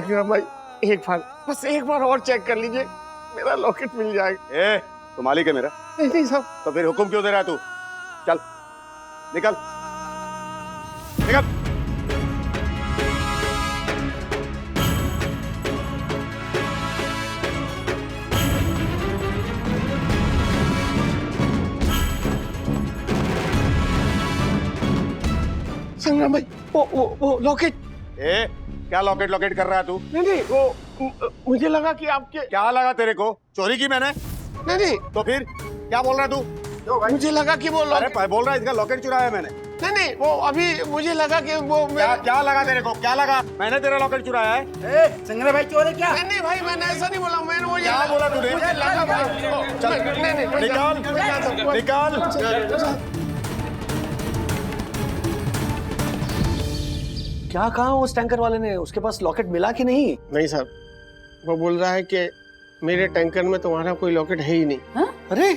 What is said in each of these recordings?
संग्राम भाई एक बार, बस एक बार और चेक कर लीजिए, मेरा लॉकेट मिल जाएगा। ए, तो मालिक है मेरा। नहीं साहब। तो फिर हुक्म क्यों दे रहा है तू? चल निकल निकल। संग्राम भाई वो लॉकेट। ए, क्या लॉकेट लॉकेट कर रहा है तू? नहीं वो मुझे लगा कि आपके। क्या लगा तेरे को? चोरी की मैंने? नहीं तो फिर क्या बोल रहा है तू? मुझे लगा कि वो अरे लॉकेट। बोल रहा है इसका लॉकेट चुराया मैंने। नहीं वो अभी मुझे लगा कि वो क्या लगा तेरे को? क्या लगा मैंने तेरा लॉकेट चुराया है? संग्रह भाई चोर है क्या? नहीं भाई मैंने ऐसा नहीं बोला, मैंने वो क्या बोला तूने? मुझे लगा भाई। चल निकाल निकाल। क्या कहा उस टैंकर वाले ने? उसके पास लॉकेट मिला कि नहीं? नहीं सर, वो बोल रहा है कि मेरे टैंकर में तुम्हारा कोई लॉकेट है ही नहीं। हाँ? अरे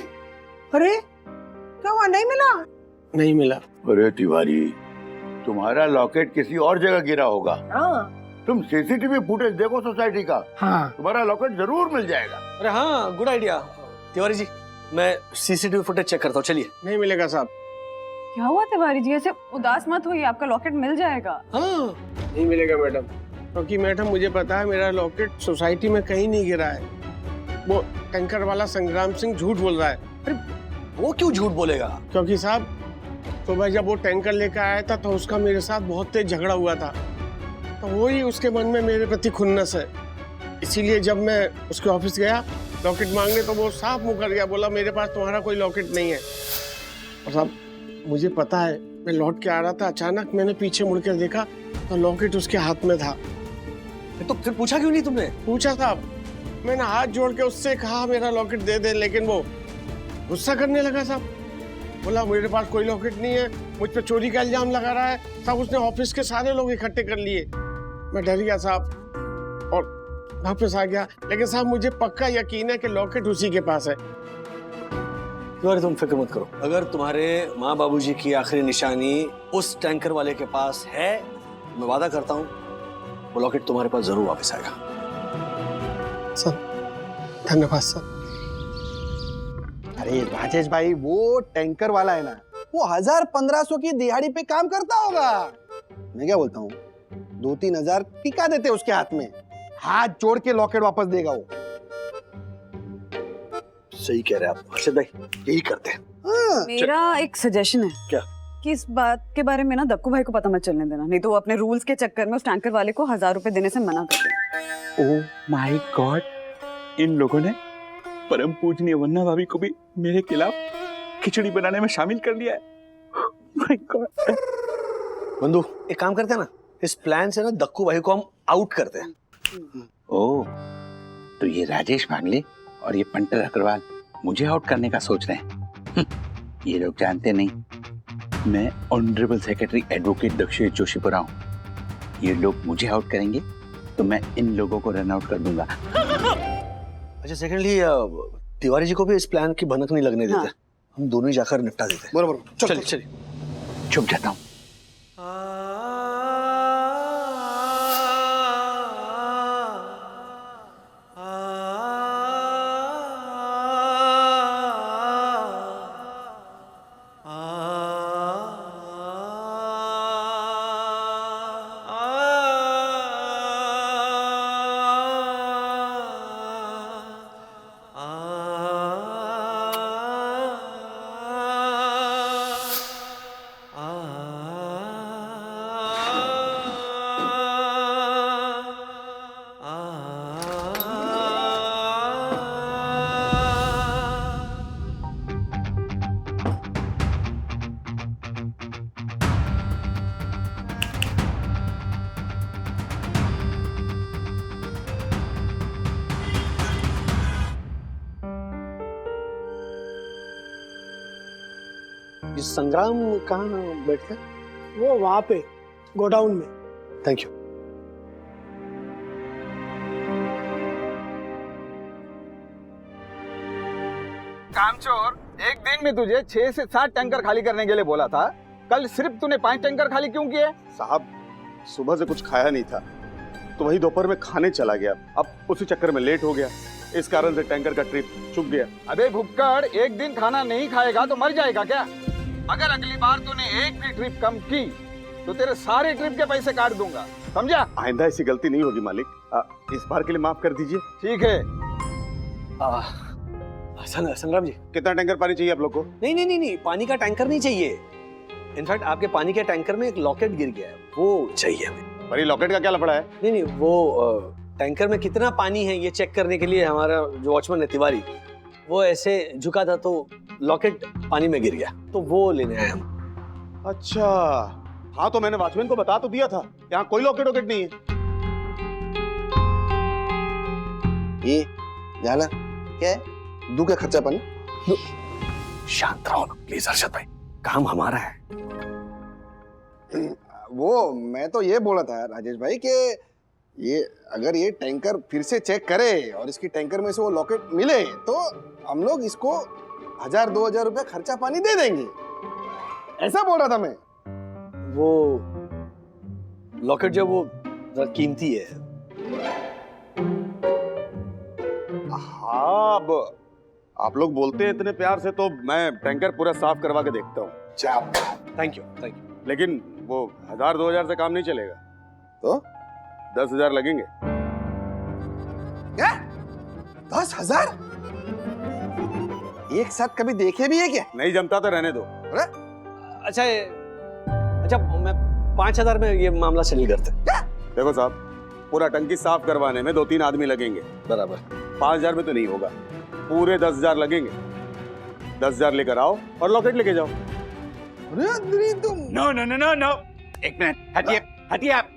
अरे क्या हुआ, नहीं मिला? नहीं मिला। अरे तिवारी, तुम्हारा लॉकेट किसी और जगह गिरा होगा। तुम सीसीटीवी फुटेज देखो सोसाइटी का। हाँ। तुम्हारा लॉकेट जरूर मिल जाएगा। अरे हाँ, गुड आइडिया। तिवारी जी, मैं सीसीटीवी फुटेज चेक करता हूँ, चलिए। नहीं मिलेगा साहब। क्या हुआ तिवारी जी, ऐसे उदास मत होइए, आपका लॉकेट मिल जाएगा। हाँ, नहीं मिलेगा मैडम, क्योंकि मैडम मुझे पता है मेरा लॉकेट सोसाइटी में कहीं नहीं गिरा है। वो टैंकर वाला संग्राम सिंह झूठ बोल रहा है। वो क्यों झूठ बोलेगा? क्योंकि साहब सुबह जब वो टैंकर लेकर आया था तो उसका मेरे साथ बहुत तेज झगड़ा हुआ था, तो वही उसके मन में मेरे प्रति खुन्नस है। इसीलिए जब मैं उसके ऑफिस गया लॉकेट मांगने तो वो साफ मुंह कर गया, बोला मेरे पास तुम्हारा कोई लॉकेट नहीं है। और साहब मुझे पता है, मैं लौट के आ रहा था, अचानक मैंने पीछे मुड़कर देखा तो लॉकेट उसके हाथ में था। तो फिर पूछा क्यों नहीं तुमने? पूछा साहब, मैंने हाथ जोड़ के उससे कहा मेरा लॉकेट दे दे, लेकिन वो गुस्सा करने लगा साहब। बोला मेरे पास कोई लॉकेट नहीं है, मुझ पे चोरी का इल्जाम लगा रहा है। साहब उसने ऑफिस के सारे लोग इकट्ठे कर लिए। मैं डर गया साहब और वापस आ गया, लेकिन साहब मुझे पक्का यकीन है कि लॉकेट उसी के पास है। तिवारी तुम फिक्र मत करो, अगर तुम्हारे माँ बाबूजी की आखिरी निशानी उस टैंकर वाले के पास है, मैं वादा करता हूँ वो लॉकेट तुम्हारे पास जरूर वापस आएगा। सर धन्यवाद सर। अरे राजेश भाई, वो टैंकर वाला है ना, वो 1000-1500 की दिहाड़ी पे काम करता होगा। मैं क्या बोलता हूँ, 2-3 हजार टिका देते उसके हाथ में, हाथ जोड़ के लॉकेट वापस देगा वो। सही कह रहे हैं आप हर्षद भाई, यही करते हैं। हाँ। मेरा एक सजेशन है। क्या? कि इस बात के बारे में ना दक्कू भाई को पता मत चलने देना, नहीं तो वो अपने रूल्स के चक्कर में उस टैंकर वाले को 1000 रुपए देने से मना कर देना। ओह माय गॉड, इन लोगों ने परम पूजनीय वन्ना भाभी को भी मेरे खिलाफ खिचड़ी बनाने में शामिल कर लिया है। My God. बंधु एक काम करते हैं ना, इस प्लान से ना दक्कू भाई को हम आउट करते हैं। ओह, तो ये राजेश मांगले और ये पंटर अग्रवाल मुझे आउट करने का सोच रहे हैं। ये लोग जानते नहीं मैं ऑनरेबल सेक्रेटरी एडवोकेट दक्षिण जोशीपुरा हूँ। ये लोग मुझे आउट करेंगे तो मैं इन लोगों को रन आउट कर दूंगा। अच्छा, सेकेंडली तिवारी जी को भी इस प्लान की भनक नहीं लगने देते। हम दोनों ही जाकर निपटा देते हैं। बरोबर, चलिए चलिए। छुप जाता हूँ। ये संग्राम कहाँ बैठते? वो वहाँ पे गोडाउन में। Thank you. कामचोर, एक दिन में तुझे 6 से 7 टैंकर खाली करने के लिए बोला था, कल सिर्फ तूने 5 टैंकर खाली क्यों किए? साहब सुबह से कुछ खाया नहीं था तो वही दोपहर में खाने चला गया, अब उसी चक्कर में लेट हो गया, इस कारण से टैंकर का ट्रिप चुक गया। अबे भुक्कड़, एक दिन खाना नहीं खाएगा तो मर जाएगा क्या? अगर अगली बार तूने एक भी ट्रिप कम की तो तेरे सारे ट्रिप के पैसे काट दूंगा, समझा? आइंदा ऐसी गलती नहीं होगी मालिक, इस बार के लिए माफ कर दीजिए। ठीक है। संग्राम जी, कितना टैंकर पानी चाहिए आप लोग को? नहीं, पानी का टैंकर नहीं चाहिए। इनफैक्ट आपके पानी के टैंकर में एक लॉकेट गिर गया है, वो चाहिए हमें। पर ये लॉकेट का क्या लफड़ा है? नहीं, वो टैंकर में कितना पानी है ये चेक करने के लिए हमारा जो वॉचमैन है तिवारी, वो ऐसे झुका था तो लॉकेट पानी में गिर गया, तो वो लेने आए हम। अच्छा, हाँ तो मैंने वॉचमैन को बता तो दिया था, यहाँ कोई लॉकेट वॉकेट नहीं है। ये जाना क्या है? दू क्या खर्चा पानी? शांत रहो ना प्लीज अर्शद भाई, काम हमारा है। वो मैं तो ये बोला था राजेश भाई कि ये अगर ये टैंकर फिर से चेक करे और इसकी टैंकर में से वो लॉकेट मिले तो हम लोग इसको 1000-2000 रुपए खर्चा पानी दे देंगे, ऐसा बोल रहा था मैं। वो लॉकेट जो वो जरा कीमती है। हाँ, अब आप लोग बोलते हैं इतने प्यार से तो मैं टैंकर पूरा साफ करवा के देखता हूँ। Thank you. लेकिन वो 1000-2000 से काम नहीं चलेगा, तो 10,000 लगेंगे। क्या? 10,000? एक साथ कभी देखे भी है क्या? नहीं जमता तो रहने दो। अच्छा मैं 5,000 में ये मामला सेटल करते। देखो साहब, पूरा टंकी साफ करवाने में 2-3 आदमी लगेंगे, बराबर। 5,000 में तो नहीं होगा, पूरे 10,000 लगेंगे। 10,000 लेकर आओ और लॉकेट लेके जाओ। अरे तुम नो, एक मिनट, हटिए आप।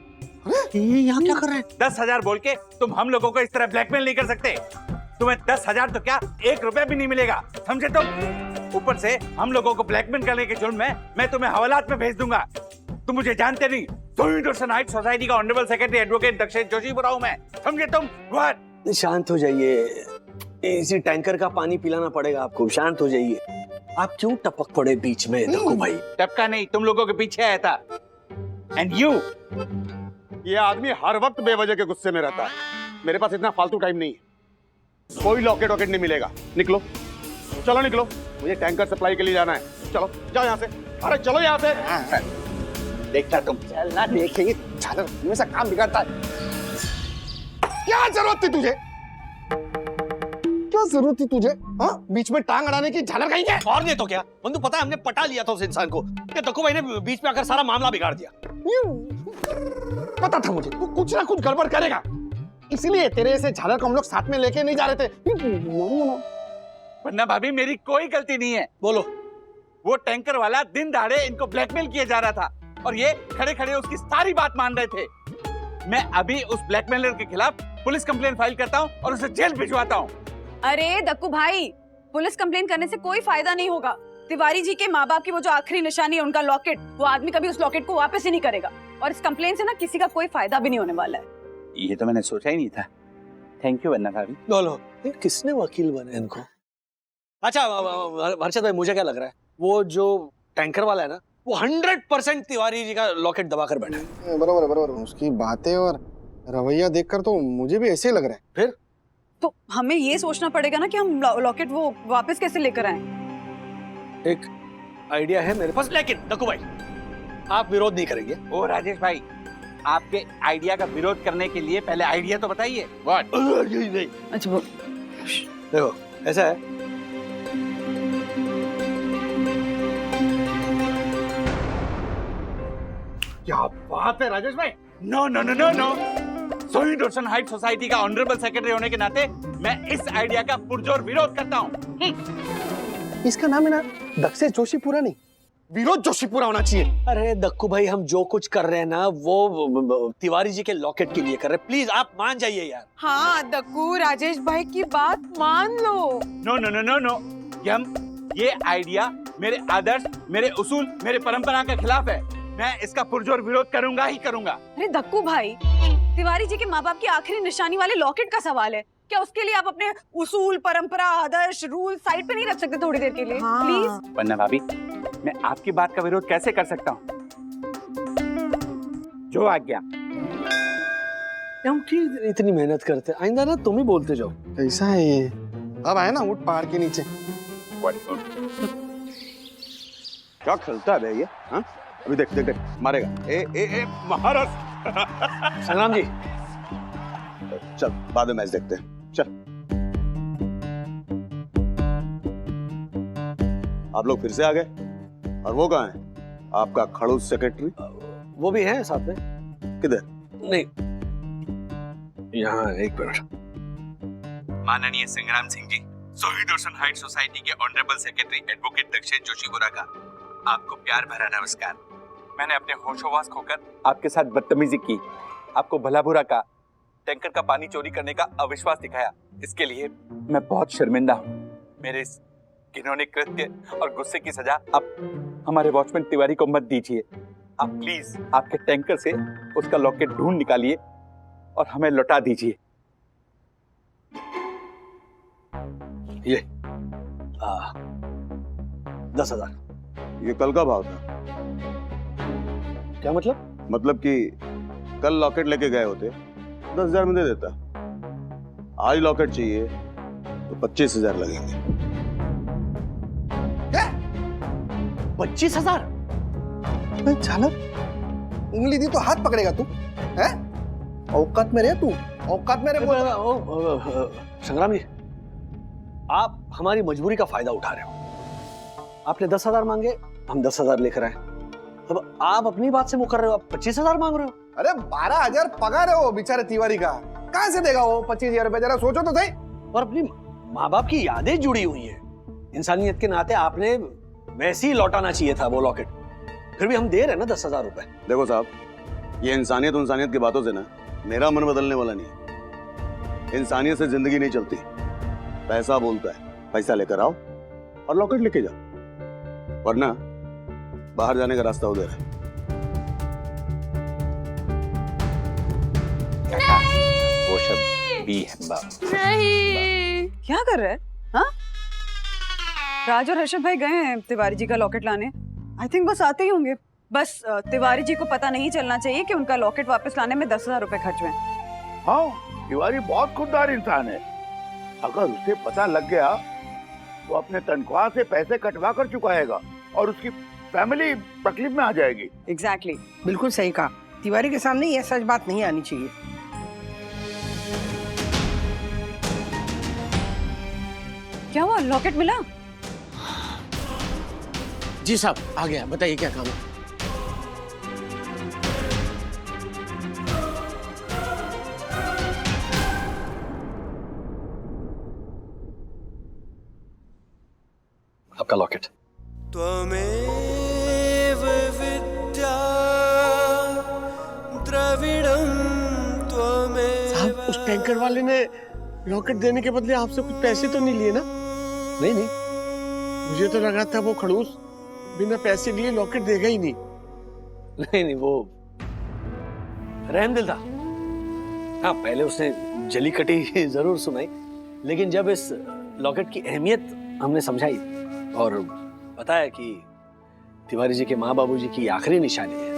ये यहाँ क्या कर रहे हैं? 10,000 बोल के तुम हम लोगों को इस तरह ब्लैकमेल नहीं कर सकते। तुम्हें 10,000 तो क्या 1 रुपया भी नहीं मिलेगा, समझे तुम? ऊपर से हम लोगों को ब्लैकमेल करने के जुर्म में मैं तुम्हें हवालात में भेज दूंगा। तुम मुझे जानते नहीं, हाइट सोसाइटी का honourable secretary advocate Dakshesh Joshi बोल रहा हूं मैं, समझे तुम? शांत हो जाइए, इसी टैंकर का पानी पिलाना पड़ेगा आपको, शांत हो जाइए। आप क्यों टपक पड़े बीच में दक्कू भाई? टपका नहीं, तुम लोगों के पीछे आया था। एंड यू, ये आदमी हर वक्त बेवजह के गुस्से में रहता है। मेरे पास इतना फालतू टाइम नहीं है, कोई लॉकेट वॉकेट नहीं मिलेगा। निकलो, चलो निकलो, मुझे टैंकर सप्लाई के लिए जाना है। चलो जाओ यहाँ से, अरे चलो यहाँ से। देखता तुम चलना, देखेंगे झालर हमेशा काम बिगाड़ता है। क्या जरूरत थी तुझे? क्या जरूरत थी तुझे? हाँ, बीच में टांग अड़ाने की, झालर कहीं है? और नहीं तो क्या बंधु, पता है हमने पटा लिया था उस इंसान को, कि दक्कू भाई ने बीच में आकर सारा मामला बिगाड़ दिया। पता था मुझे तू कुछ ना कुछ गड़बड़ करेगा, इसीलिए तेरे ऐसे झालर को हम लोग साथ में लेके नहीं जा रहे थे। वरना भाभी मेरी कोई गलती नहीं है। बोलो। वो टैंकर वाला दिन दहाड़े इनको ब्लैकमेल किया जा रहा था और ये खड़े खड़े उसकी सारी बात मान रहे थे। मैं अभी उस ब्लैकमेलर के खिलाफ पुलिस कंप्लेंट फाइल करता हूँ और उसे जेल भिजवाता हूँ। अरे दक्कू भाई, पुलिस कंप्लेन करने से कोई फायदा नहीं होगा। तिवारी जी के माँ बाप की वो जो आखिरी निशानी है उनका लॉकेट, वो आदमी कभी उस लॉकेट को वापस ही नहीं करेगा और इस कंप्लेन से ना किसी का कोई फायदा भी नहीं होने वाला है। ये तो मैंने सोचा ही नहीं था। थैंक यू वन्ना भाभी। बोलो, किसने वकील बने इनको? अच्छा हर्षद भाई, मुझे क्या लग रहा है, वो जो टैंकर वाला है ना, वो 100% तिवारी जी का लॉकेट दबाकर बैठा है। बरोबर, उसकी बातें और रवैया देखकर तो मुझे भी ऐसे ही लग रहा है। फिर तो हमें ये सोचना पड़ेगा ना कि हम लॉकेट वो वापस कैसे लेकर आए। एक आइडिया है मेरे पास, लेकिन दक्कू भाई आप विरोध नहीं करेंगे? ओ राजेश भाई, आपके आइडिया का विरोध करने के लिए पहले आइडिया तो बताइए। व्हाट? अच्छा वो देखो ऐसा है, क्या बात है राजेश भाई। नो। हाइट सोसाइटी का ऑनरेबल सेक्रेटरी होने के नाते मैं इस आइडिया का पुरजोर विरोध करता हूँ। इसका नाम है ना दक्षेश जोशी पूरा नहीं, विरोध जोशी पूरा होना चाहिए। अरे दक्कू भाई, हम जो कुछ कर रहे हैं ना वो तिवारी जी के लॉकेट के लिए कर रहे हैं, प्लीज आप मान जाइए यार। हाँ दक्कू, राजेश भाई की बात मान लो। नो। ये आइडिया मेरे आदर्श, मेरे उसूल, मेरे परंपरा के खिलाफ है। मैं इसका पुरजोर विरोध करूंगा ही करूंगा। अरे दक्कू भाई, तिवारी जी के माँ बाप की आखिरी निशानी वाले लॉकेट का सवाल है, क्या उसके लिए आप अपने उसूल, परंपरा, आदर्श, रूल साइड पे नहीं रख सकते थोड़ी देर के लिए? हाँ। प्लीज। वन्ना भाभी, मैं आपकी बात का विरोध कैसे कर सकता हूँ? जो आज्ञा। हम क्यों इतनी मेहनत करते? आइंदा ना तुम ही बोलते जाओ। कैसा है ये? अब आए ना उठ पहाड़ के नीचे। क्या खेलता है बे ये? हाँ? अभी देख देख देख मारेगा। ए महाराज। संग्राम जी, चल बाद में मैच देखते हैं। चल। आप लोग फिर से आ गए? और वो कहाँ है? आपका खड़ूस सेक्रेटरी? वो भी है साथ में। किधर? नहीं, यहाँ एक मिनट। माननीय संग्राम सिंह जी, शहीद रोशन हाइट सोसाइटी के ऑनरेबल सेक्रेटरी एडवोकेट दक्षिण जोशीपुरा का आपको प्यार भरा नमस्कार। मैंने अपने होशोवास खोकर आपके साथ बदतमीजी की, आपको भला बुरा का, टैंकर का पानी चोरी करने का अविश्वास दिखाया। इसके लिए मैं बहुत शर्मिंदा हूँ। मेरे इस घिनौने कृत्य और गुस्से की सजा आप हमारे वॉचमैन तिवारी को मत दीजिए। आप प्लीज आपके टैंकर से उसका लॉकेट ढूंढ निकालिए और हमें लौटा दीजिए। ये 10,000। ये कल का भाव था। क्या मतलब? मतलब कि कल लॉकेट लेके गए होते 10,000 में दे देता। आज लॉकेट चाहिए तो 25,000 लगेंगे। 25,000? चालक उंगली दी तो हाथ पकड़ेगा तू? हैं? औकात में रहे तू, औकात में रहे। संग्राम जी, आप हमारी मजबूरी का फायदा उठा रहे हो। आपने 10,000 मांगे, हम 10,000 लेकर आए। अब आप अपनी बात से मुकर रहे हो, आप 25,000 मांग रहे हो। अरे 12,000 पगार है वो बेचारे तिवारी का, कहाँ से देगा वो 25,000 रुपए? जरा सोचो तो सही। और अपनी माँ बाप की यादें जुड़ी हुई हैं। इंसानियत के नाते आपने वैसे ही लौटाना चाहिए था वो लॉकेट। फिर भी हम दे रहे हैं ना 10,000 रुपए। देखो साहब, ये इंसानियत की बातों से ना मेरा मन बदलने वाला नहीं है। इंसानियत से जिंदगी नहीं चलती। पैसा बोलता है, पैसा लेकर आओ और लॉकेट लेके जाओ, वरना बाहर जाने का रास्ता उधर है। वो शब्द भी है बाप। नहीं। क्या कर रहे हैं? हाँ? राज और हर्षद भाई गए हैं तिवारी जी का लॉकेट लाने। आई थिंक बस आते ही होंगे। बस तिवारी जी को पता नहीं चलना चाहिए कि उनका लॉकेट वापस लाने में 10,000 रुपए खर्च हुए। हाँ, तिवारी बहुत खुददार इंसान है। अगर उसे पता लग गया तो अपने तनख्वाह से पैसे कटवा कर चुकाएगा और उसकी फैमिली तकलीफ में आ जाएगी। एग्जैक्टली। बिल्कुल सही कहा। तिवारी के सामने ये सच बात नहीं आनी चाहिए। क्या हुआ? लॉकेट मिला? जी साहब, आ गया। बताइए क्या काम है? आपका लॉकेट। त्वमेव विद्या द्रविड़ं त्वमेव। साहब, उस टैंकर वाले ने लॉकेट देने के बदले आपसे कुछ पैसे तो नहीं लिए ना? नहीं, मुझे तो लगा था वो खड़ूस बिना पैसे लिए लॉकेट देगा ही नहीं। नहीं, वो रहमदिल था। हाँ, पहले उसने जली कटी जरूर सुनाई, लेकिन जब इस लॉकेट की अहमियत हमने समझाई और बताया कि तिवारी जी के माँ बाबूजी की आखिरी निशानी है,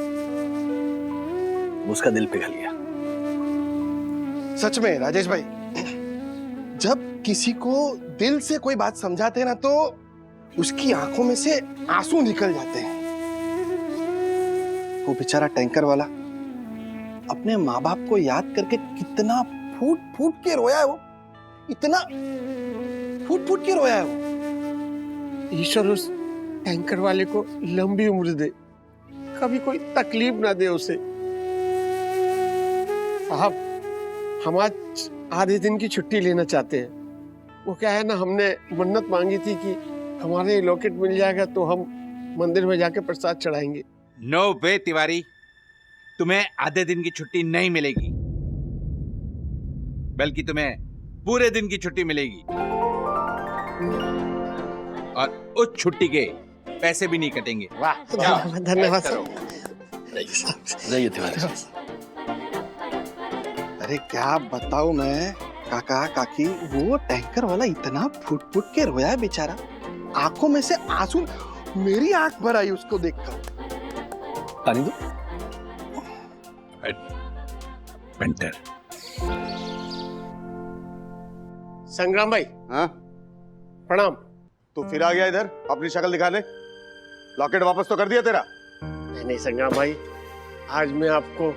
उसका दिल पिघल गया। सच में राजेश भाई, जब किसी को दिल से कोई बात समझाते हैं ना तो उसकी आंखों में से आंसू निकल जाते हैं। वो बेचारा टैंकर वाला अपने माँ बाप को याद करके कितना फूट फूट के रोया है। वो इतना फूट फूट के रोया है वो। ईश्वर उस टैंकर वाले को लंबी उम्र दे, कभी कोई तकलीफ ना दे उसे। साहब, हम आज आधे दिन की छुट्टी लेना चाहते हैं। वो क्या है ना, हमने मन्नत मांगी थी कि हमारे लॉकेट मिल जाएगा तो हम मंदिर में जाके प्रसाद चढ़ाएंगे। नो वे तिवारी, तुम्हें आधे दिन की छुट्टी नहीं मिलेगी, बल्कि तुम्हें पूरे दिन की छुट्टी मिलेगी और उस छुट्टी के पैसे भी नहीं कटेंगे। वाह, धन्यवाद सर। जाइए तिवारी। अरे क्या बताऊं मैं काका काकी, वो टैंकर वाला इतना फुट फुट के रोया है बेचारा, आंखों में से आंसू, मेरी आंख भर आई उसको देखकर। पानी दो। पेंटर, संग्राम भाई, हाँ प्रणाम। तू फिर आ गया इधर अपनी शक्ल दिखाने? लॉकेट वापस तो कर दिया तेरा? नहीं संग्राम भाई, आज मैं आपको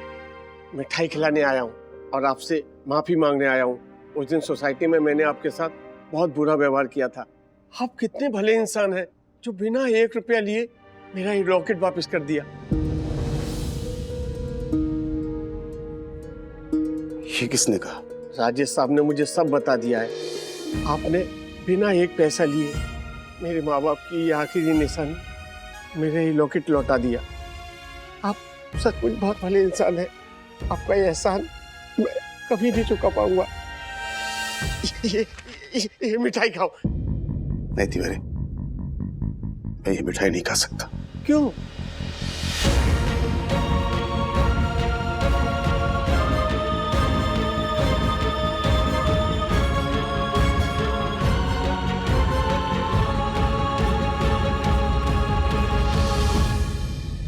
मिठाई खिलाने आया हूँ और आपसे माफी मांगने आया हूँ। उस दिन सोसाइटी में मैंने आपके साथ बहुत बुरा व्यवहार किया था। आप कितने भले इंसान हैं जो बिना 1 रुपया लिए मेरा ये लॉकेट वापस कर दिया। ये किसने कहा? राजेश साहब ने मुझे सब बता दिया है। आपने बिना 1 पैसा लिए मेरे माँ बाप की ये आखिरी निशानी, मेरा ये लॉकेट लौटा दिया। आप सचमुच बहुत भले इंसान हैं। आपका ये एहसान मैं कभी नहीं चुका पाऊंगा। ये मिठाई खाओ। नहीं तिवारी, मैं ये मिठाई नहीं खा सकता। क्यों?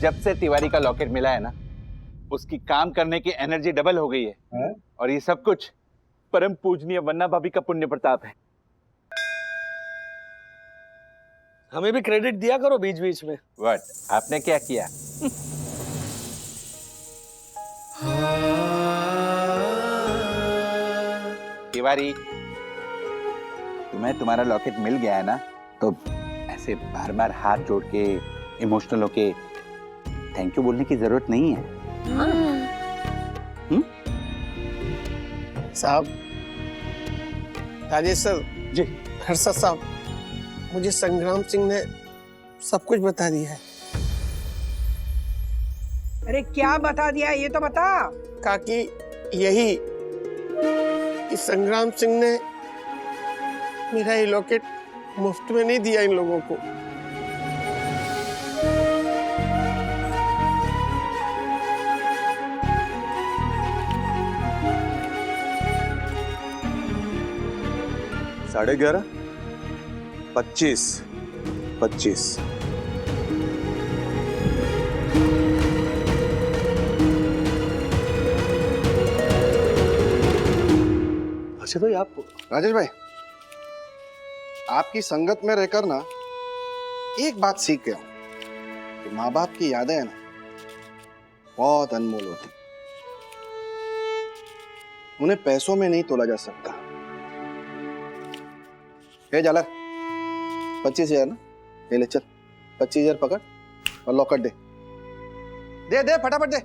जब से तिवारी का लॉकेट मिला है ना, उसकी काम करने की एनर्जी डबल हो गई है। और ये सब कुछ परम पूजनीय वन्ना भाभी का पुण्य प्रताप है। हमें भी क्रेडिट दिया करो बीच बीच में। व्हाट? आपने क्या किया? तिवारी, तुम्हें तुम्हारा लॉकेट मिल गया है ना, तो ऐसे बार बार हाथ जोड़ के इमोशनल होके थैंक यू बोलने की जरूरत नहीं है। साहब, राजेश सर जी, हर्षद साहब, मुझे संग्राम सिंह ने सब कुछ बता दिया है। अरे क्या बता दिया ये तो बता। कहा कि यही कि संग्राम सिंह ने मेरा ये लॉकेट मुफ्त में नहीं दिया इन लोगों को। साढ़े 11, 25, 25। अच्छा भाई, आप राजेश भाई, आपकी संगत में रहकर ना एक बात सीख गया हूं कि माँ बाप की यादें है ना बहुत अनमोल होती, उन्हें पैसों में नहीं तोला जा सकता। हे जालर, 25,000 ना, ये ले चल, 25,000 पकड़ और लॉकेट दे दे दे, फटाफट दे।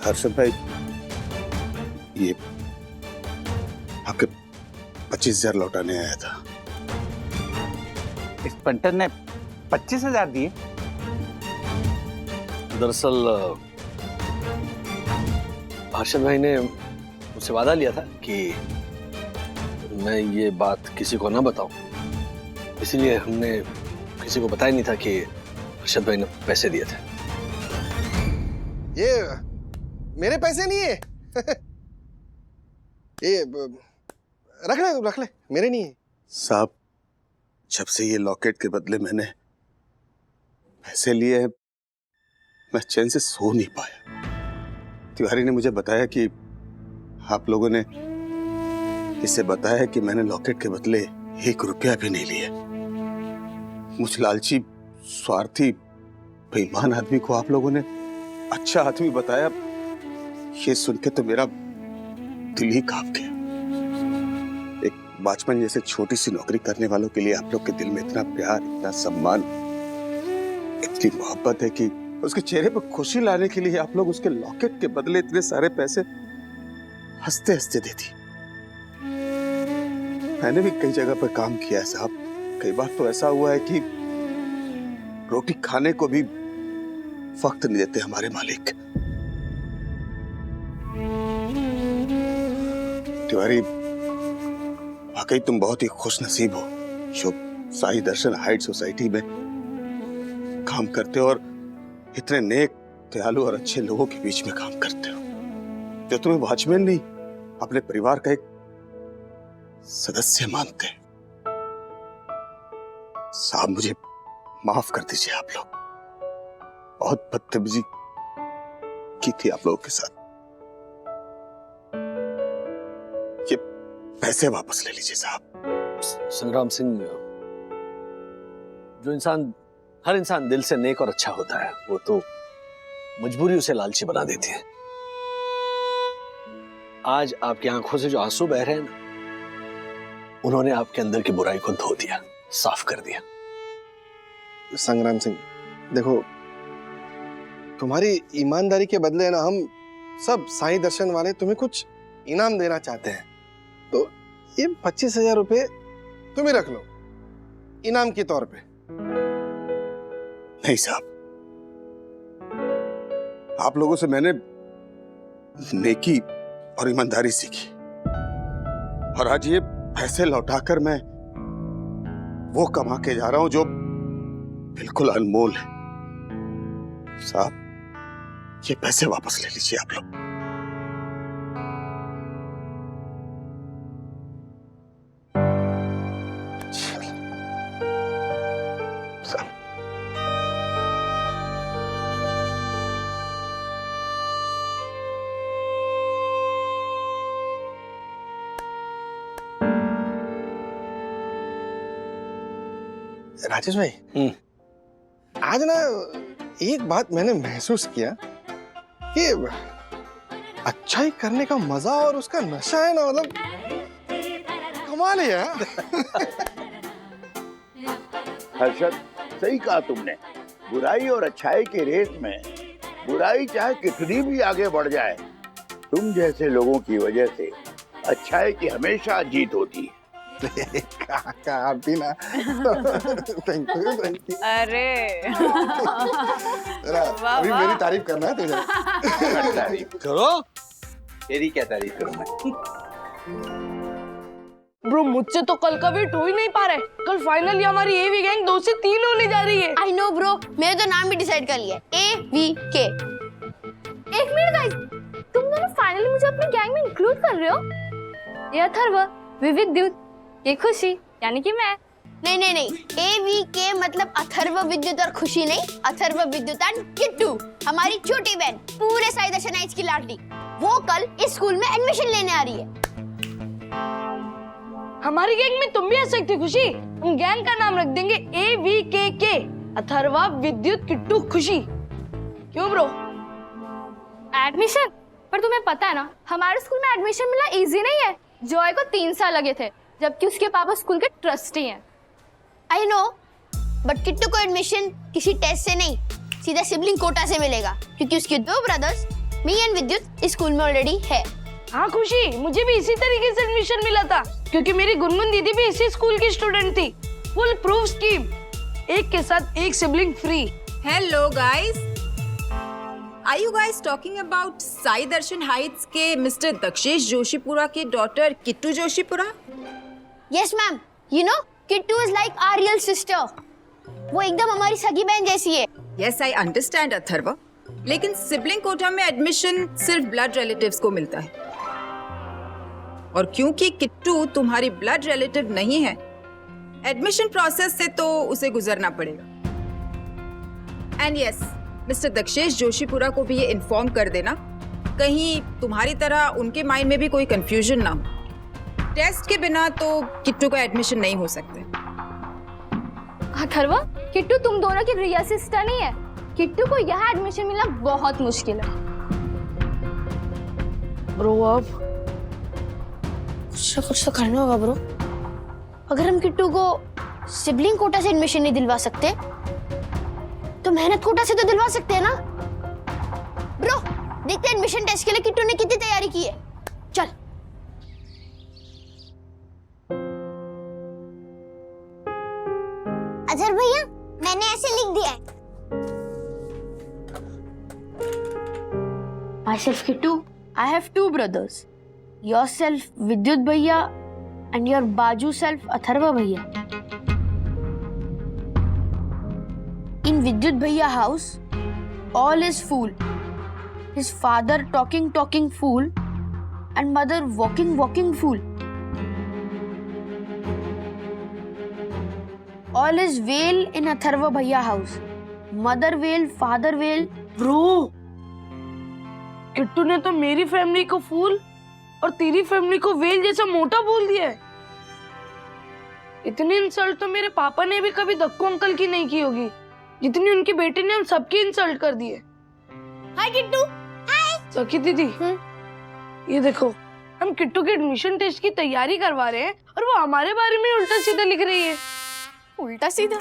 हर्षद भाई, ये आपके 25,000 लौटाने आया था। इस पंटर ने 25,000 दिए? दरअसल हर्षद भाई ने मुझसे वादा लिया था कि मैं ये बात किसी को ना बताऊं, इसीलिए हमने किसी को बताया नहीं था कि हर्षद भाई ने पैसे दिए थे। ये मेरे पैसे नहीं है। ये रख ले, मेरे नहीं है। साहब, जब से ये लॉकेट के बदले मैंने पैसे लिए हैं, मैं चैन से सो नहीं पाया। तिवारी ने मुझे बताया कि आप लोगों ने इसे बताया कि मैंने लॉकेट के बदले 1 रुपया भी नहीं लिया। मुझ लालची, स्वार्थी, बेईमान आदमी को आप लोगों ने अच्छा आदमी बताया। ये सुन के तो मेरा दिल ही कांप गया। एक वॉचमैन जैसे छोटी सी नौकरी करने वालों के लिए आप लोग के दिल में इतना प्यार, इतना सम्मान, इतनी मोहब्बत है कि उसके चेहरे पर खुशी लाने के लिए आप लोग उसके लॉकेट के बदले इतने सारे पैसे हंसते हंसते देती। मैंने भी कई जगह पर काम किया है साहब। कई बार तो ऐसा हुआ है कि रोटी खाने को भी वक्त नहीं देते हमारे मालिक। तिवारी, वाकई तुम बहुत ही खुश नसीब हो जो साई दर्शन हाइट सोसाइटी में काम करते हो और इतने नेक, दयालु और अच्छे लोगों के बीच में काम करते हो, जो तुम्हें वॉचमैन नहीं, अपने परिवार का एक सदस्य मानते हैं। साहब, मुझे माफ कर दीजिए, आप लोग बहुत बदतमीजी की थी आप लोगों के साथ। ये पैसे वापस ले लीजिए साहब। संग्राम सिंह, जो इंसान, हर इंसान दिल से नेक और अच्छा होता है, वो तो मजबूरी उसे लालची बना देती है। आज आपकी आंखों से जो आंसू बह रहे हैं ना, उन्होंने आपके अंदर की बुराई को धो दिया, साफ कर दिया। संग्राम सिंह, देखो, तुम्हारी ईमानदारी के बदले ना हम सब साईं दर्शन वाले तुम्हें कुछ इनाम देना चाहते हैं। तो ये 25,000 रुपए तुम ही रख लो इनाम के तौर पे। नहीं साहब, आप लोगों से मैंने नेकी और ईमानदारी सीखी, और आज ये पैसे लौटाकर मैं वो कमा के जा रहा हूं जो बिल्कुल अनमोल है। साहब, ये पैसे वापस ले लीजिए आप लोग। साहब, राजेश भाई, आज ना एक बात मैंने महसूस किया कि अच्छाई करने का मजा और उसका नशा है ना, मतलब कमाल है यार। हर्षद, सही कहा तुमने। बुराई और अच्छाई की रेस में बुराई चाहे कितनी भी आगे बढ़ जाए, तुम जैसे लोगों की वजह से अच्छाई की हमेशा जीत होती है। काका, आप भी ना। Thank you, thank you. अरे वाह, अभी वाह। मेरी तारीफ करना है तुझे। तारीफ करो। तेरी क्या तारीफ करूं मैं? ब्रो, मुझसे तो कल का वेट हो ही नहीं पा रहा है। कल फाइनली हमारी एवी गैंग 2 से 3 होने जा रही है। आई नो ब्रो, मैंने तो नाम भी डिसाइड कर लिया, AVK। एक मिनट गाइस, तुम दोनों फाइनली मुझे अपनी गैंग में इंक्लूड कर रहे हो? ये अथर्व, विद्युत, ये खुशी, यानी कि मैं। नहीं, AVK मतलब अथर्व, विद्युत और खुशी नहीं, अथर्व, विद्युत एंड किट्टू, हमारी छोटी बहन, पूरे साई दर्शनाइट्स की लाडली। वो कल इस स्कूल में एडमिशन लेने आ रही है। हमारी गैंग में तुम भी आ सकती खुशी। हम गैंग का नाम रख देंगे AVKK, अथर्वा, विद्युत, किट्टू, खुशी। क्यों ब्रो? एडमिशन? पर तुम्हें पता है ना, हमारे स्कूल में एडमिशन मिलना इजी नहीं है। जॉय को 3 साल लगे थे, जबकि उसके पापा स्कूल के ट्रस्टी हैं। आई नो, बट किट्टू को एडमिशन किसी टेस्ट से नहीं, सीधा सिबलिंग कोटा से मिलेगा, क्योंकि उसके 2 ब्रदर्स, मी एंड विद्युत, इस स्कूल में ऑलरेडी है। हाँ खुशी, मुझे भी इसी तरीके से एडमिशन मिला था, क्योंकि मेरी गुनगुन दीदी भी इसी स्कूल की स्टूडेंट थी। फुल प्रूफ स्कीम, एक के साथ एक sibling free. Hello guys, are you guys talking about Sai Darshan heights के मिस्टर दक्षेश जोशीपुरा की daughter Kittu Joshipura? Yes ma'am, you know Kittu is like our real sister. वो एकदम हमारी सगी बहन जैसी है। यस, आई अंडरस्टैंड अथर्व, लेकिन सिबलिंग कोटा में एडमिशन सिर्फ ब्लड रिलेटिव्स को मिलता है, और क्योंकि किट्टू तुम्हारी ब्लड रिलेटिव नहीं है, एडमिशन प्रोसेस से तो उसे गुजरना पड़ेगा। And yes, mister Dakshesh Joshipura को भी ये इन्फॉर्म कर देना, कहीं तुम्हारी तरह उनके माइंड में भी कोई कंफ्यूजन ना हो। टेस्ट के बिना तो किट्टू का एडमिशन नहीं हो सकता। अथर्व, किट्टू तुम दोनों की रियल सिस्टर नहीं है। किट्टू को यहाँ एडमिशन मिलना बहुत मुश्किल है। ब्रो, अब कुछ तो करना होगा ब्रो। अगर हम किट्टू को सिबलिंग कोटा से एडमिशन नहीं दिलवा सकते, तो मेहनत कोटा से तो दिलवा सकते हैं ना। ब्रो, देखते हैं एडमिशन टेस्ट के लिए किट्टू ने कितनी तैयारी की है। चल। अजहर भैया, मैंने ऐसे लिख दिया है। Myself Kittu, I have 2 brothers. Yourself Vidyut Bhaiya and your Baju self Atharva Bhaiya. In Vidyut Bhaiya house, all is fool. His father talking fool and mother walking fool. All is well in Atharva Bhaiya house. Mother well, father well. Bro, Kittu ने तो मेरी family को फूल और तेरी family को well जैसा मोटा बोल दिया है। इतनी इंसल्ट तो मेरे पापा ने भी कभी दक्कू अंकल की नहीं की होगी, जितनी उनके बेटे ने हम सबकी इंसल्ट कर दी है। हाय किट्टू। हाय सखी दीदी, ये देखो, हम किट्टू के एडमिशन टेस्ट की तैयारी करवा रहे हैं और वो हमारे बारे में उल्टा सीधा लिख रही है। उल्टा सीधा?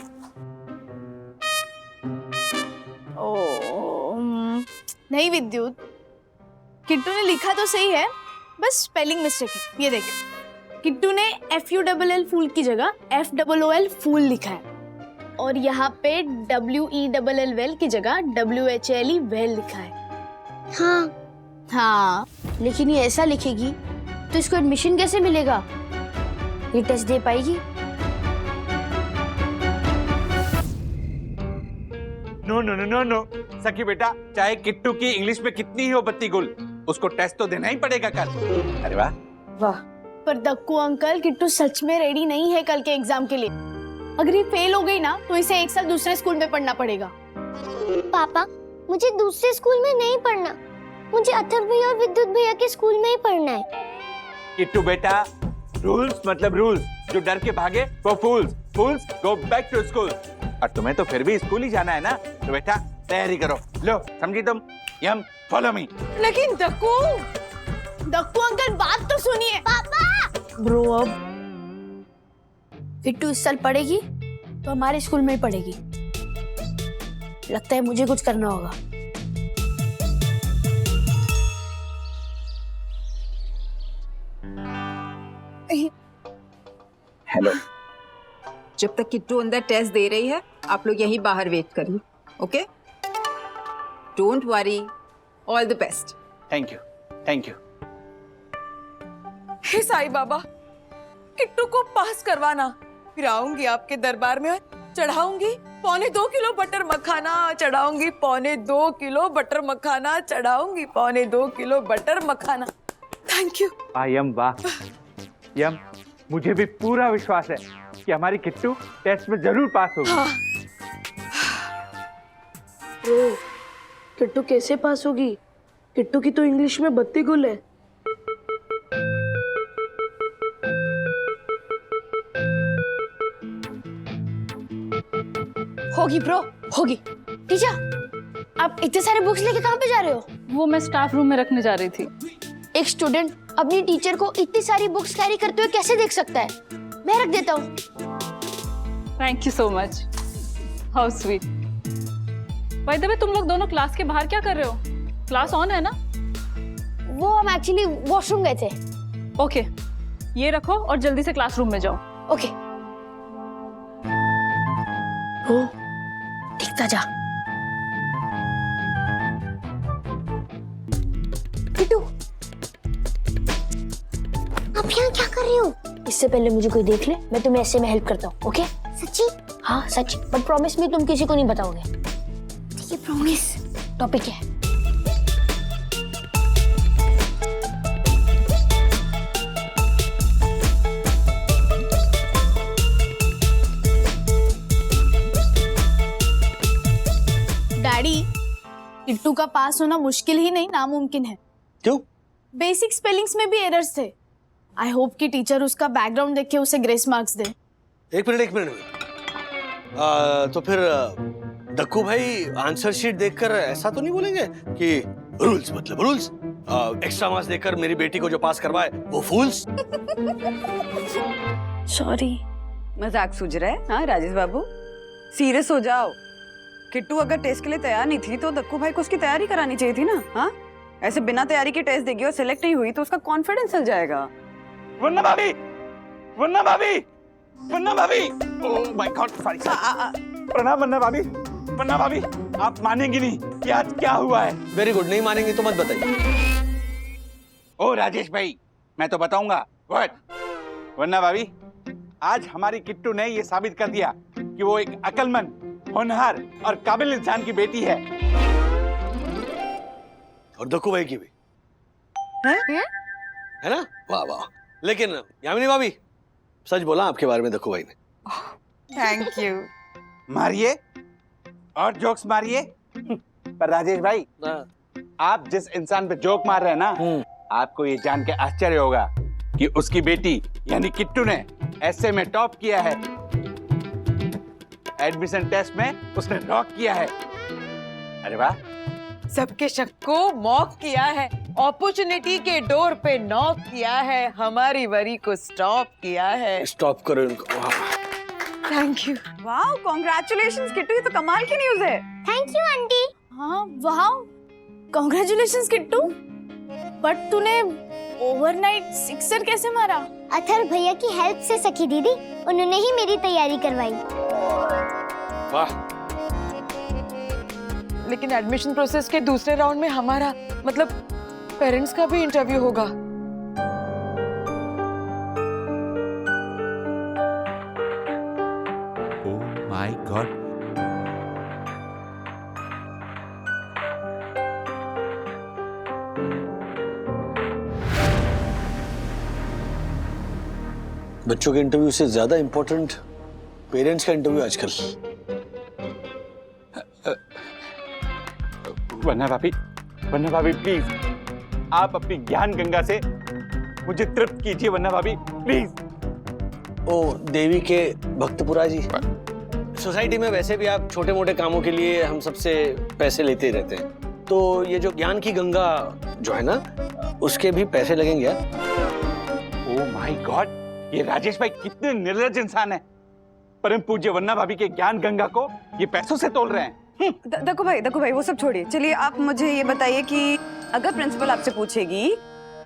नहीं विद्युत, किट्टू ने लिखा तो सही है, बस स्पेलिंग मिस्टेक है। ये देख, किट्टू ने FULL फूल की जगह FOOL फूल लिखा है और यहाँ पे WELL वेल की जगह WHLE वेल लिखा है। हाँ, लेकिन ये ऐसा लिखेगी तो इसको एडमिशन कैसे मिलेगा? ये टेस्ट दे पाएगी? No no no no no सखी बेटा, चाहे किट्टू की इंग्लिश में कितनी ही हो बत्ती गुल, उसको टेस्ट तो देना ही पड़ेगा कल। अरे वाह वाह। पर दक्कू अंकल, किट्टू सच में रेडी नहीं है कल के एग्जाम के लिए। अगर ये फेल हो गई ना तो इसे एक साल दूसरे स्कूल में पढ़ना पड़ेगा। पापा, मुझे दूसरे स्कूल में नहीं पढ़ना, मुझे अथर्व भैया और विद्युत भैया के स्कूल में ही पढ़ना है। किट्टू बेटा, रूल्स मतलब रूल्स, जो डर के भागे वो फूल्स, फूल्स गो बैक टू स्कूल। और तुम्हें तो फिर भी स्कूल ही जाना है ना, तो बेटा तैयारी करो। लो समझी तुम? यम फॉलो मी। लेकिन दक्कू अंकल, बात तो सुनिए। पापा ब्रो, अब किट्टू इस साल पढ़ेगी तो हमारे स्कूल में ही पढ़ेगी। लगता है मुझे कुछ करना होगा। हेलो। जब तक किट्टू अंदर टेस्ट दे रही है, आप लोग यहीं बाहर वेट करिए, okay? Don't worry, all the best. Thank you, thank you. हे साईं बाबा, किट्टू को पास करवाना, फिर आऊंगी आपके दरबार में, चढ़ाऊंगी 2.25 किलो बटर मखाना, चढ़ाऊंगी 2.25 किलो बटर मखाना, चढ़ाऊंगी 2.25 kilo butter makhana. Thank you. Yum वाह यम, मुझे भी पूरा विश्वास है कि हमारी किट्टू टेस्ट में जरूर पास होगी। हाँ। ब्रो, किट्टू कैसे पास होगी? किट्टू की तो इंग्लिश में बत्ती गुल है। होगी ब्रो, होगी। टीचर, आप इतने सारे बुक्स लेके कहाँ पे जा रहे हो? वो मैं स्टाफ रूम में रखने जा रही थी। एक स्टूडेंट अपनी टीचर को इतनी सारी बुक्स कैरी करते हुए कैसे देख सकता है? मैं रख देता हूँ। Thank you so much, how sweet. By the way, तुम लोग दोनों क्लास के बाहर क्या कर रहे हो? क्लास ऑन है ना? वो हम एक्चुअली वॉशरूम गए थे। ओके, ये रखो और जल्दी से क्लासरूम में जाओ। ओके। दिखता जा। किट्टू, आप यहाँ क्या कर रही हो? इससे पहले मुझे कोई देख ले, मैं तुम्हें ऐसे में हेल्प करता हूँ, ओके? सच्ची? हाँ सच, बट प्रॉमिस मी तुम किसी को नहीं बताओगे। ठीक है, प्रॉमिस। टॉपिक क्या है? डैडी, किट्टू का पास होना मुश्किल ही नहीं, नामुमकिन है। क्यों? बेसिक स्पेलिंग्स में भी एरर्स थे। आई होप कि टीचर उसका बैकग्राउंड देख के उसे ग्रेस मार्क्स दे। एक मिनट। तो फिर दक्कू भाई आंसर शीट देखकर ऐसा तो नहीं बोलेंगे कि रूल्स मतलब रूल्स, एक्स्ट्रा मार्क्स देकर मेरी बेटी को जो पास करवाए वो फूल्स? सॉरी। मजाक सूझ रहा है? हाँ राजेश बाबू, सीरियस हो जाओ। किट्टू अगर टेस्ट के लिए तैयार नहीं थी तो दक्कू भाई को उसकी तैयारी करानी चाहिए थी ना। हाँ, ऐसे बिना तैयारी के टेस्ट देगी और सिलेक्ट नहीं हुई तो उसका कॉन्फिडेंस चल जाएगा। वन्ना भाभी, वन्ना भाभी, वन्ना भाभी, ओह माय गॉड, सॉरी। प्रणाम वन्ना भाभी। वन्ना भाभी, आप मानेंगी नहीं कि आज क्या हुआ है। वेरी गुड, नहीं मानेंगी तो मत बताइए। ओ राजेश भाई, मैं तो बताऊंगा। गुड। वन्ना भाभी, आज हमारी किट्टू ने ये साबित कर दिया कि वो एक अक्लमंद, होनहार और काबिल इंसान की बेटी है। और दक्कू भाई की भी है ना? वाह वाह। लेकिन यामिनी भाभी, सच बोला आपके बारे में दक्कू भाई ने। Thank you. मारिए और जोक्स मारिए। पर राजेश भाई, आप जिस इंसान पे जोक मार रहे हैं ना, आपको ये जान के आश्चर्य होगा कि उसकी बेटी यानी किट्टू ने ऐसे में टॉप किया है। एडमिशन टेस्ट में उसने नॉक किया है। अरे वाह। सबके शक को मॉक किया है, अपॉर्चुनिटी के डोर पे नॉक किया है, हमारी वरी को स्टॉप किया है। स्टॉप करो इनको। Thank you. वाह, कांग्रेचुलेशंस किट्टू, ये तो कमाल की न्यूज़ है। Thank you aunty. हाँ वाह, कांग्रेचुलेशंस किट्टू। बट तूने ओवरनाइट सिक्सर कैसे मारा? अथर्व भैया की हेल्प से सखी दीदी, उन्होंने ही मेरी तैयारी करवाई। वाह। लेकिन एडमिशन प्रोसेस के दूसरे राउंड में हमारा मतलब पेरेंट्स का भी इंटरव्यू होगा। Oh my God. बच्चों के इंटरव्यू से ज्यादा इंपॉर्टेंट पेरेंट्स का इंटरव्यू आजकल। वन्ना भाभी प्लीज, आप अपनी ज्ञान गंगा से मुझे तृप्त कीजिए। वन्ना भाभी प्लीज। ओ देवी के भक्तपुरा जी, सोसाइटी में वैसे भी आप छोटे मोटे कामों के लिए हम सबसे पैसे लेते ही रहते हैं, तो ये जो ज्ञान की गंगा जो है ना, उसके भी पैसे लगेंगे यार। ओह माय गॉड, ये राजेश भाई कितने निर्लज इंसान है। परम पूज्य वन्ना भाभी के ज्ञान गंगा को ये पैसों से तोल रहे हैं। दक्कू भाई वो सब छोड़िए। चलिए आप मुझे ये बताइए कि अगर प्रिंसिपल आपसे पूछेगी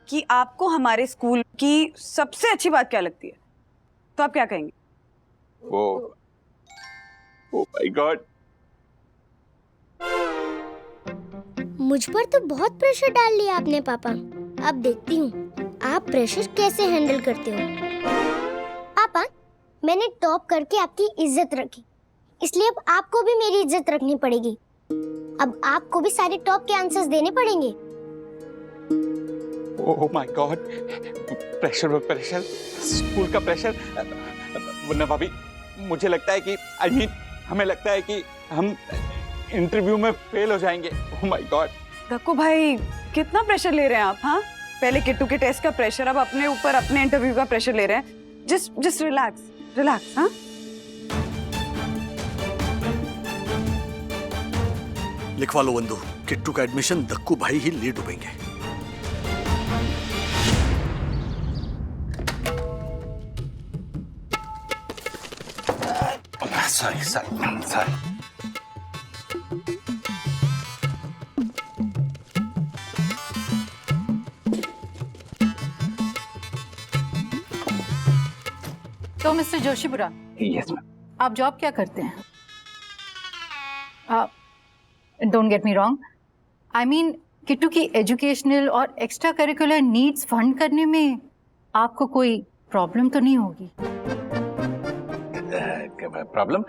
कि आपको हमारे स्कूल की सबसे अच्छी बात क्या लगती है, तो आप क्या कहेंगे? Oh my God. मुझ पर तो बहुत प्रेशर डाल लिया आपने पापा। अब देखती हूँ आप प्रेशर कैसे हैंडल करते हो। पापा, मैंने टॉप करके आपकी इज्जत रखी, इसलिए अब आपको भी मेरी इज्जत रखनी पड़ेगी। अब आपको भी सारे टॉप के आंसर्स देने पड़ेंगे। Oh my God, pressure, school का प्रेशर। वन्ना भाभी, मुझे लगता है कि हमें लगता है कि हम इंटरव्यू में फेल हो जाएंगे। Oh my God. दक्कू भाई, कितना प्रेशर ले रहे हैं आप? हाँ, पहले किट्टू के टेस्ट का प्रेशर, अब अपने ऊपर अपने इंटरव्यू का प्रेशर ले रहे हैं। Just relax. हाँ, लिखवा लो बंधु, किट्टू का एडमिशन दक्कू भाई ही ले डूबेंगे। सॉरी। तो मिस्टर जोशीपुरा, यस मैम। आप जॉब क्या करते हैं? Don't get me wrong, I mean Kittu की एजुकेशनल और एक्स्ट्रा करिकुलर नीड्स फंड करने में आपको कोई प्रॉब्लम तो नहीं होगी? प्रॉब्लम?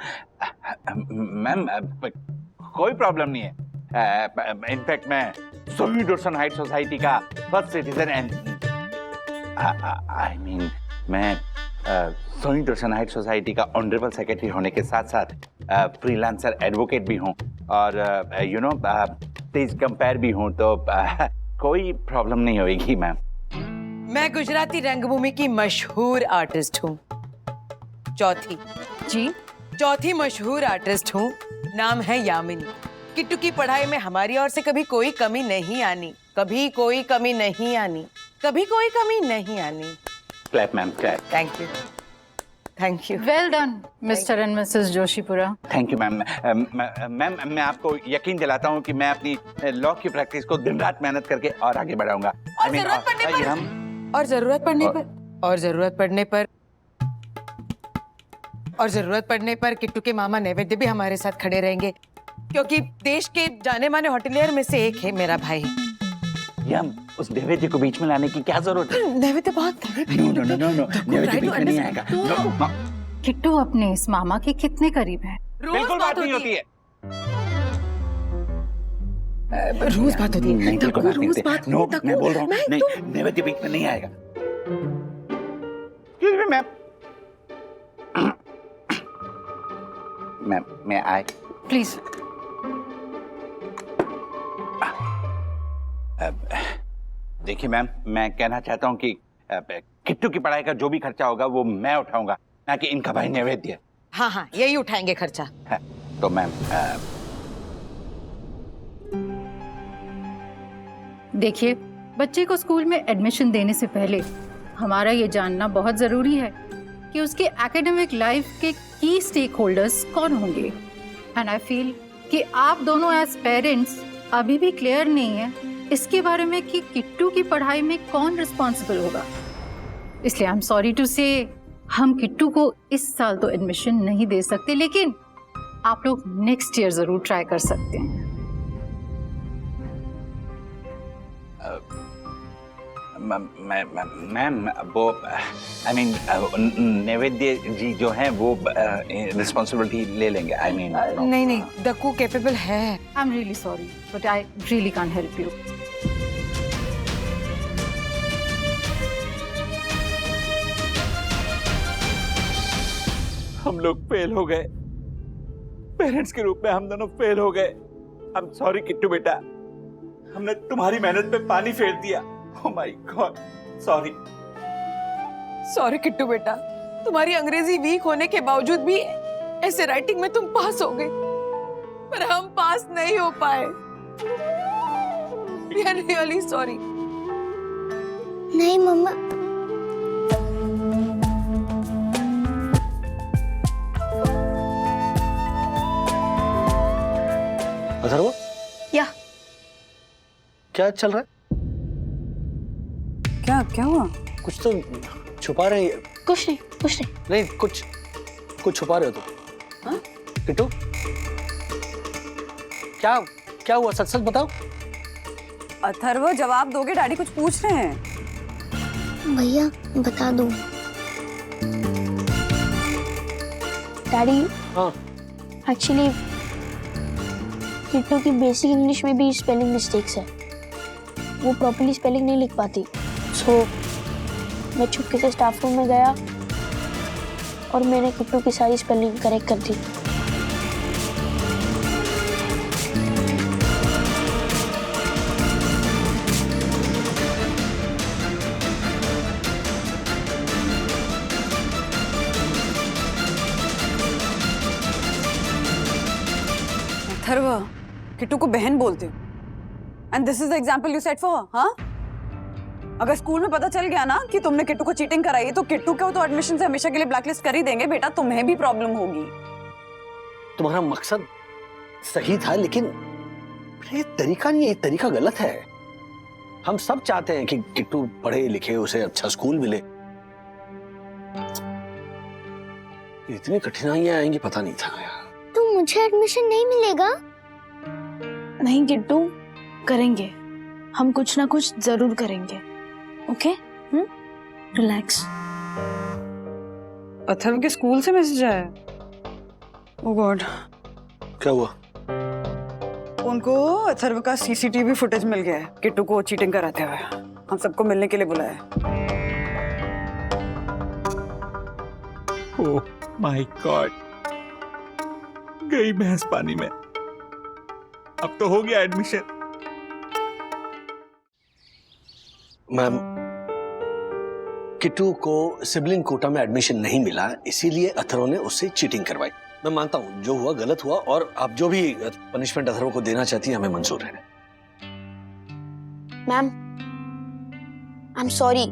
मैम, कोई प्रॉब्लम नहीं है। इनफैक्ट मैं सोई डोरसन हाइट सोसाइटी का first citizen and I mean मैं सोई डोरसन हाइट सोसाइटी का ऑनरेबल सेक्रेटरी होने के साथ साथ फ्रीलांसर एडवोकेट भी हूँ और यू नो तेज कंपेयर भी हूँ, तो कोई प्रॉब्लम नहीं होगी मैम। मैं गुजराती रंगभूमि की मशहूर आर्टिस्ट हूँ, चौथी मशहूर आर्टिस्ट हूँ। नाम है यामिनी। किट्टू की पढ़ाई में हमारी ओर से कभी कोई कमी नहीं आनी, कभी कोई कमी नहीं आनी। Clap ma'am, clap. Thank you. Well done mister and missus Joshipura. Thank you ma'am. Ma'am, मैं आपको यकीन दिलाता हूँ कि मैं अपनी लॉ की प्रैक्टिस को दिन रात मेहनत करके और आगे बढ़ाऊंगा। और जरूरत पड़ने पर किट्टू के मामा नैवेद्य भी हमारे साथ खड़े रहेंगे, क्योंकि देश के जाने माने होटलियर में से एक है मेरा भाई। यम, उस नैवेद्य को बीच में लाने की क्या जरूरत है? नैवेद्य बहुत नो, नैवेद्य बीच में नहीं आएगा। किट्टू अपने इस मामा के कितने करीब है? बिल्कुल बात नहीं होती है। रोज बात होती है। नहीं बिल्कुल बात नहीं रोज होती। बात नो होती है, मैं बोल रहा हूँ मैं नहीं, तुम- नैवेद्य बीच में नहीं आएगा। Excuse me, मैम मैं आए। प्लीज। देखिए मैम, मैं कहना चाहता हूँ कि किट्टू की पढ़ाई का जो भी खर्चा होगा वो मैं उठाऊंगा, ना कि इनका भाई नैवेद्य। हाँ हाँ, यही उठाएंगे खर्चा। है, तो मैम देखिए, बच्चे को स्कूल में एडमिशन देने से पहले हमारा ये जानना बहुत ज़रूरी है कि उसके एकेडमिक लाइफ के की स्टेक होल्डर्स कौन होंगे। एंड आई फील कि आप दोनों एज पेरेंट्स अभी भी क्लियर नहीं है इसके बारे में कि किट्टू की पढ़ाई में कौन रिस्पॉन्सिबल होगा। इसलिए आई एम सॉरी टू से हम किट्टू को इस साल तो एडमिशन नहीं दे सकते, लेकिन आप लोग नेक्स्ट ईयर ज़रूर ट्राई कर सकते हैं। मैम वो आई मीन नैवेद्य जी जो हैं वो रिस्पॉन्सिबिलिटी ले लेंगे। आई मीन नहीं नहीं, दक्कू कैपेबल है। I am really sorry but I really can't help you. हम लोग फेल हो गए, पेरेंट्स के रूप में हम दोनों फेल हो गए। आई एम सॉरी किट्टू बेटा, हमने तुम्हारी मेहनत पे पानी फेर दिया। Oh my God, sorry. Sorry Kittu बेटा, तुम्हारी अंग्रेजी वीक होने के बावजूद भी ऐसे राइटिंग में तुम पास हो गए, पर हम पास नहीं हो पाए। We are really sorry. नहीं मम्मा, अथर्व, या क्या चल रहा है? क्या क्या हुआ? कुछ तो छुपा रहे हैं। कुछ नहीं। नहीं, कुछ छुपा रहे हो तुम। हाँ? किट्टू, क्या हुआ? सच सच बताओ। अथर्व, जवाब दोगे? डैडी कुछ पूछ रहे हैं। भैया बता दो। डैडी, हाँ एक्चुअली किट्टू की बेसिक इंग्लिश में भी स्पेलिंग मिस्टेक्स है, वो प्रॉपर्ली स्पेलिंग नहीं लिख पाती। सो मैं चुपके से स्टाफ रूम में गया और मैंने किट्टू की सारी स्पेलिंग करेक्ट कर दी। अथर्व, किट्टू को बहन बोलते हो, and this is the example you set for. हाँ, अगर स्कूल में पता चल गया ना कि तुमने किट्टू को चीटिंग कराई है तो किट्टू को तो एडमिशन से हमेशा के लिए ब्लैकलिस्ट कर ही देंगे। बेटा, तुम्हें भी प्रॉब्लम होगी। तुम्हारा मकसद सही था, लेकिन ये तरीका नहीं है, ये तरीका गलत है। हम सब चाहते हैं कि किट्टू पढ़े लिखे, उसे अच्छा स्कूल मिले। इतनी कठिनाइयां आएंगी पता नहीं था यार। तो मुझे एडमिशन नहीं मिलेगा? नहीं किट्टू, करेंगे हम, कुछ ना कुछ जरूर करेंगे। Okay, relax. अथर्व के स्कूल से मैसेज आया? ओह गॉड, क्या हुआ? उनको अथर्व का सीसीटीवी फुटेज मिल गया है किट्टू को चीटिंग कराते हुए। हम सबको मिलने के लिए बुलाया है। ओह माय गॉड, गई भैंस पानी में। अब तो हो गया एडमिशन। मैम, किट्टू को सिबलिंग कोटा में एडमिशन नहीं मिला, इसीलिए अथर्व ने उससे चीटिंग करवाई। मैं मानता हूं जो हुआ गलत हुआ, और आप जो भी पनिशमेंट अथर्व को देना चाहती हैं हमें मंजूर है। मैम, आई एम सॉरी,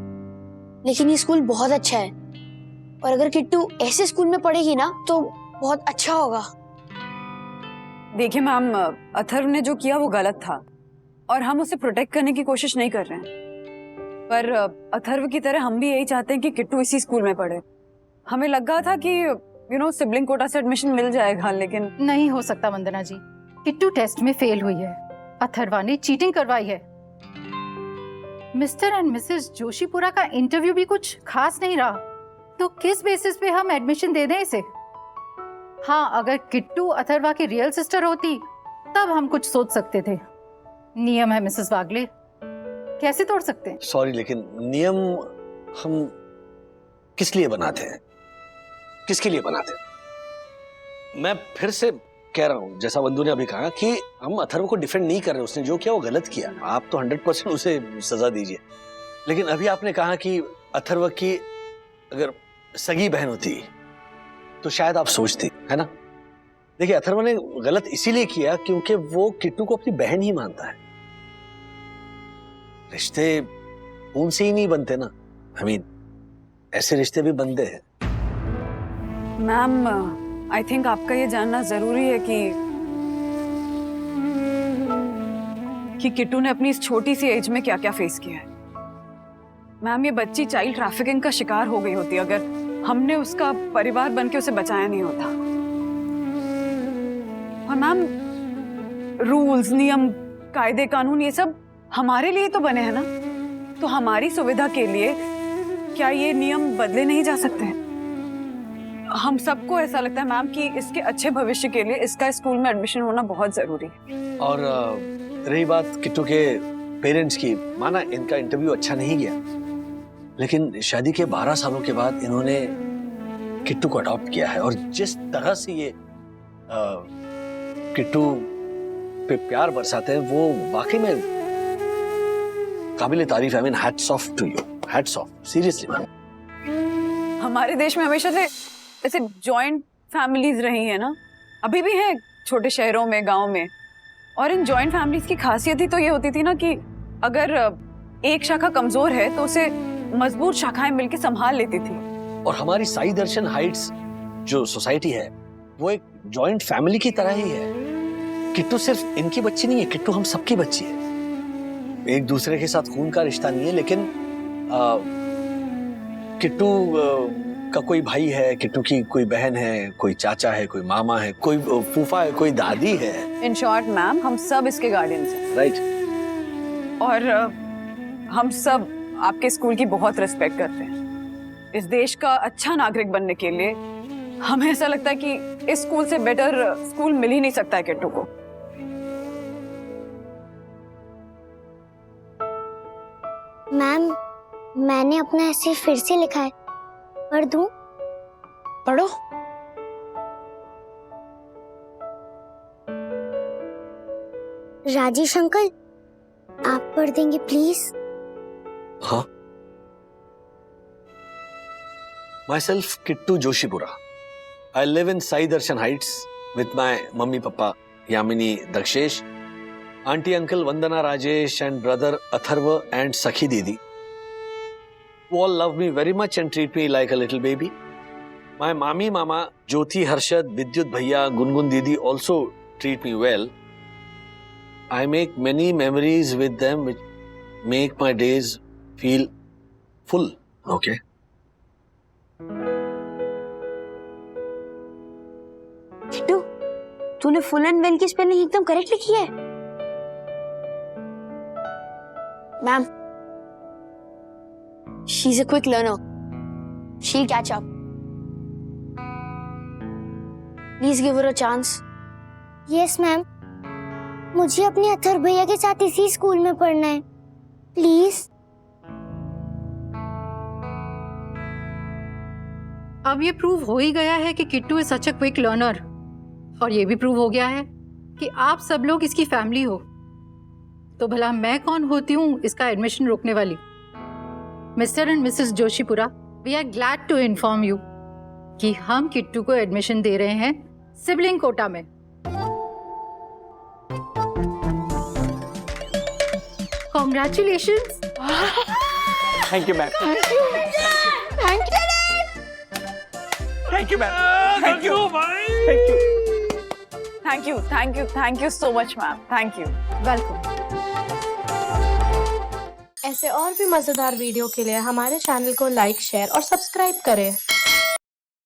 लेकिन ये स्कूल बहुत अच्छा है, और अगर किट्टू ऐसे स्कूल में पढ़ेगी ना तो बहुत अच्छा होगा। देखिए मैम, अथर्व ने जो किया वो गलत था, और हम उसे प्रोटेक्ट करने की कोशिश नहीं कर रहे हैं। पर अथर्व की तरह हम भी यही चाहते हैं कि किट्टू इसी स्कूल में पढ़े। हमें लगा था कि सिबलिंग कोटा से एडमिशन मिल जाएगा, लेकिन नहीं हो सकता वंदना जी। किट्टू टेस्ट में फेल हुई है, अथर्वा ने चीटिंग करवाई है। मिस्टर एंड मिसेस जोशीपुरा का इंटरव्यू भी कुछ खास नहीं रहा, तो किस बेसिस पे हम एडमिशन दे दें इसे? हाँ, अगर किट्टू अथर्वा की रियल सिस्टर होती तब हम कुछ सोच सकते थे, नियम है मिसेस वागले, कैसे तोड़ सकते हैं? सॉरी, लेकिन नियम हम किस लिए बनाते हैं, किसके लिए बनाते हैं? मैं फिर से कह रहा हूं, जैसा बंधु ने अभी कहा कि हम अथर्व को डिफेंड नहीं कर रहे, उसने जो किया वो गलत किया, आप तो 100% उसे सजा दीजिए। लेकिन अभी आपने कहा कि अथर्व की अगर सगी बहन होती तो शायद आप सोचती, है ना? देखिए, अथर्व ने गलत इसीलिए किया क्योंकि वो किट्टू को अपनी बहन ही मानता है। रिश्ते खून से ही नहीं बनते ना, ऐसे रिश्ते भी बनते हैं। मैम, आई थिंक आपका ये जानना जरूरी है कि किट्टू ने अपनी इस छोटी सी एज में क्या क्या फेस किया है। मैम, ये बच्ची चाइल्ड ट्रैफिकिंग का शिकार हो गई होती अगर हमने उसका परिवार बन के उसे बचाया नहीं होता। और मैम, रूल्स, नियम, कायदे, कानून, ये सब हमारे लिए तो बने हैं ना, तो हमारी सुविधा के लिए क्या ये नियम बदले नहीं जा सकते हैं? हम सबको ऐसा लगता है मैम कि इसके अच्छे भविष्य के लिए इसका स्कूल में एडमिशन होना बहुत जरूरी है। और रही बात किट्टू के पेरेंट्स की, माना इनका इंटरव्यू अच्छा नहीं गया, लेकिन शादी के 12 सालों के बाद इन्होंने किट्टू को अडॉप्ट किया है। और जिस तरह से ये किट्टू पे प्यार बरसाते हैं वो वाकई में काबिल तारीफ है। Hats off to you, hats off, seriously ma'am. हमारे देश में हमेशा से ऐसे जॉइंट फैमिलीज रही है ना, अभी भी है छोटे शहरों में, गांव में। और इन जॉइंट फैमिलीज की खासियत ही तो ये होती थी ना कि अगर एक शाखा कमजोर है तो उसे मजबूत शाखाएं मिलकर संभाल लेती थी। और हमारी साई दर्शन हाइट्स जो सोसाइटी है वो एक जॉइंट फैमिली की तरह ही है। किट्टू सिर्फ इनकी बच्ची नहीं है, किट्टू हम सबकी बच्ची है। एक दूसरे के साथ खून का रिश्ता नहीं है, लेकिन किट्टू का कोई भाई है, किट्टू की कोई बहन है, कोई चाचा है, कोई मामा है, कोई फूफा है, कोई दादी है। इन शॉर्ट मैम, हम सब इसके गार्डियंस हैं। राइट। और हम सब आपके स्कूल की बहुत रिस्पेक्ट करते हैं। इस देश का अच्छा नागरिक बनने के लिए हमें ऐसा लगता है कि इस स्कूल से बेटर स्कूल मिल ही नहीं सकता है किट्टू को। मैम, मैंने अपना ऐसे फिर से लिखा है, पढ़ दूं? पढ़ो। राजेश अंकल, आप पढ़ देंगे प्लीज? हाँ। Myself Kittu Joshipura. I live in Sai Darshan Heights with my mummy papa Yamini Dakshesh, auntie uncle Vandana Rajesh and brother Atharva and Sakhi Didi. Who all love me very much and treat me like a little baby. My mami mama Jyoti Harshad, Vidyut Bhaiya, Gungun Didi also treat me well. I make many memories with them which make my days feel full. Okay. Kittu, तूने full and well की spelling एकदम correct लिखी है। Ma'am, she is a quick learner, she will catch up. Please give her a chance. Yes ma'am, मुझे अपने अथर्व भैया के साथ इसी स्कूल में पढ़ना है, प्लीज। अब ये प्रूव हो ही गया है कि Kittu is such a quick learner, और ये भी प्रूव हो गया है कि आप सब लोग इसकी फैमिली हो। तो भला मैं कौन होती हूँ इसका एडमिशन रोकने वाली? Mister and missus Joshipura, we are glad to inform you कि हम किट्टू को एडमिशन दे रहे हैं सिबलिंग कोटा में। Congratulations. Thank you ma'am. Thank you. Thank you ma'am. Thank you thank you thank you, thank you, thank you so much ma'am, thank you, welcome. ऐसे और भी मजेदार वीडियो के लिए हमारे चैनल को लाइक, शेयर और सब्सक्राइब करें।